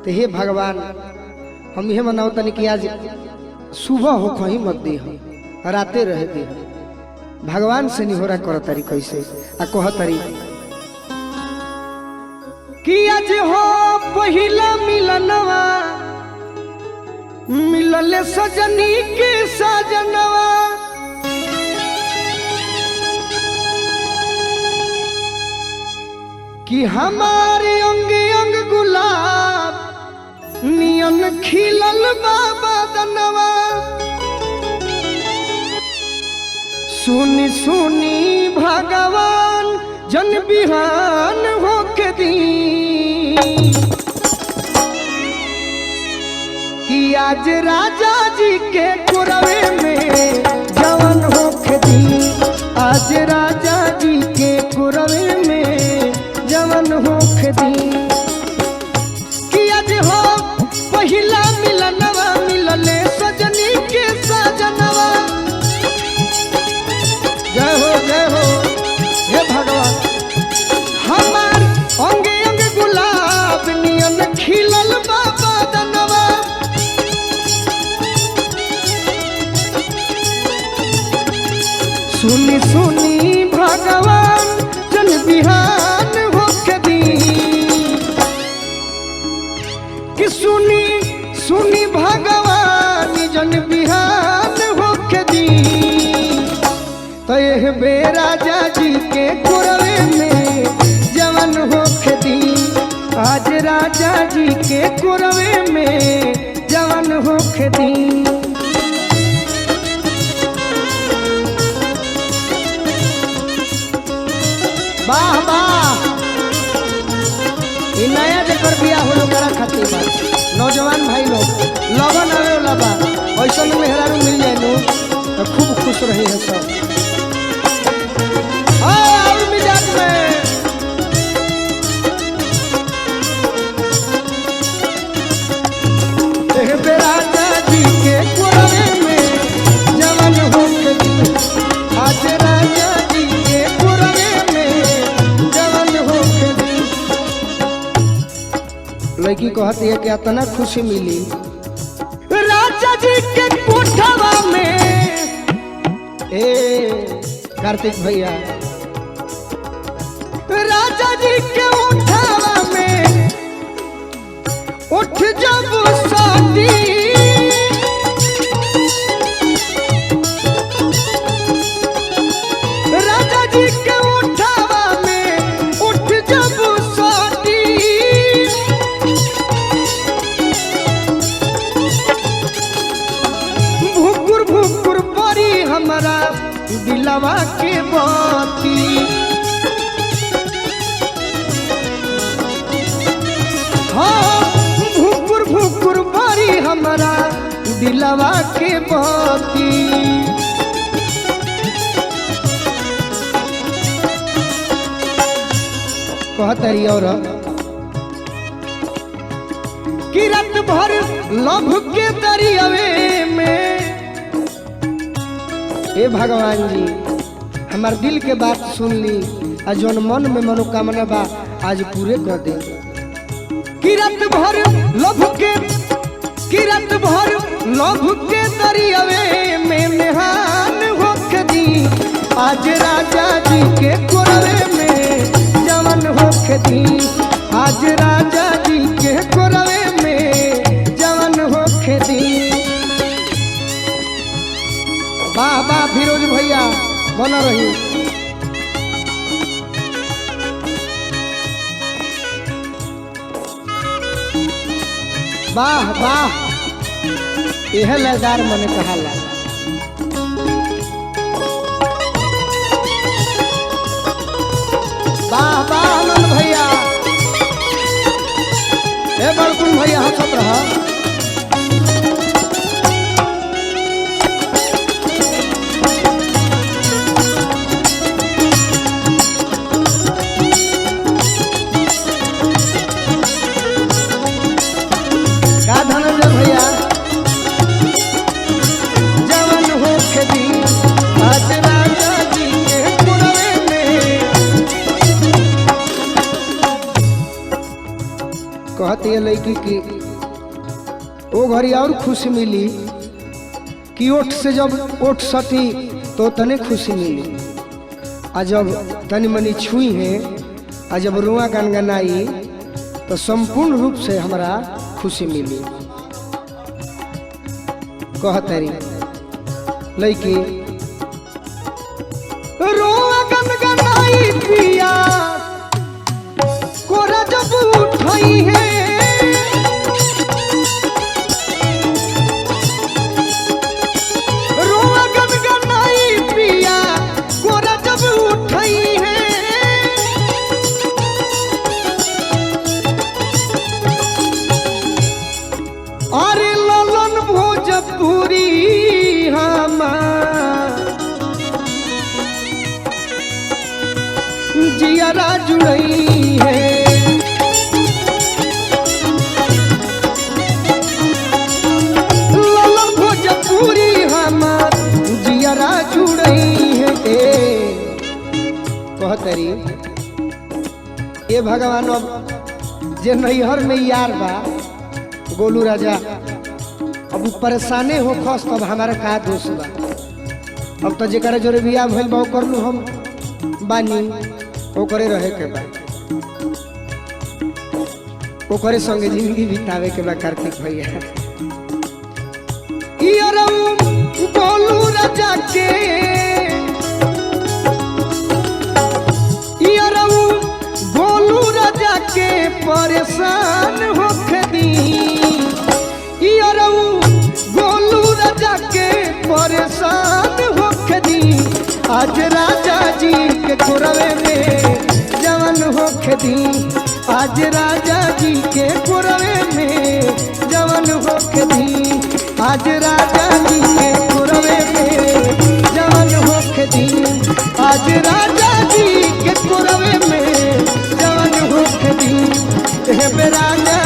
तो हे भगवान हम ये मनाओ तनी कि आज सुबह हो कहीं मत दी राते रहे दी भगवान से निहोरा कर तारी कैसे आ कह तारी कि आज हो पहिला मिलनवा मिलले सजनी के सजनवा कि हमारे अंग अंग गुलाब नियन खिलल बाबा दनवा सुनी सुनी भगवान जन बिहान होके दी कि आज राजा जी के कुरवे में जवन होके दी आज राजा जी के कुरवे में जवन होके दी कि आज हो पहिला मिलनवा मिलले सजनी के सजनवा जय हो हे भगवान हमार अंग अंग गुलाब नियन खिलल बाबा दनवा सुनी सुनी भगवान जन बिहान होके दी कि सुनी सुनी भगवान जन बिहान होके दी तो यह बेराजा जी के कुरवे में जवन होके दी आज राजा जी के कुरवे में जवन होके दी वाह वाह नया जकर बिया हो करा खातिर बा नौजवान भाई लोग लगन आवे वाला बा ऐसा मेहरारू मिल जाए नु तो खूब खुश रही है सब और मिजाज में राजा जी के कुरवे में जवन होके दी आज राजा जी के कुरवे लड़की कहती है कि इतना खुशी मिली राजा जी के कोठवा में कार्तिक भैया राजा जी के उठावा में उठ जब शादी राजा जी के उठावा में उठ जब हमारा दिलवा के बाती हाँ भुकुर भुकुर बारी हमारा दिलवा के बाती कहतरी और कि रात भर लभ के दरियावे में हे भगवान जी हमार दिल के बात सुन ली आज जौन मन में मनोकामना बा आज पूरे कर दे कि रात भर लभ के दरियावे में मेहान होके दी आज राजा जी के कुरवे में जवन होके दी आज राजा जी के कुरवे में जवन होके दी वाह वाह फिरोज भैया बना रही वाह वाह यह लयदार मने कहाला वाह वाह आनंद भैया हे बड़कुन भैया हंसत रहा भैया जवन होके दी आज राजा जी के कुरवे में कहती है लड़की थी कि वो घड़ी और खुशी मिली कि ओठ से जब ओठ सटी तो तने खुशी मिली, आ जब तनी मनी छुई है, आ जब रुआ गनगनाई तो संपूर्ण रूप से हमारा खुशी मिली। कहतरी लइकी रुआ गनगनाई पिया कोरा जब उठई है, रुआ गनगनाई पिया कोरा जब उठई है, अरे ललन भोजपुरी जियारा जुड़ई है, ललन भोजपुरी हमार जियारा जुड़ई है। कहतरी ये भगवान अब जे नैहर में यार बा गोलू राजा, अब परेशाने हो खस तब हमारा का दोष बा। अब तो जरा जोरे बिया भइल बा कर लू हम बानी ओकरे रहे के बा, ओकरे संगे जिंदगी बितावे के बा। कार्तिक भैया गोलू राजा के गोलू राजा के परेशान होके दी, गोलू राजा के परेशान होके दी, आज राजा जी के कोरवे में जवन होके दी, आज राजा जी के कोरवे में जवन होके दी, आज राजा जी के कोरवे में जवन होके दी, आज राजा जी के कोरवे में जवन होके दी, हे राजा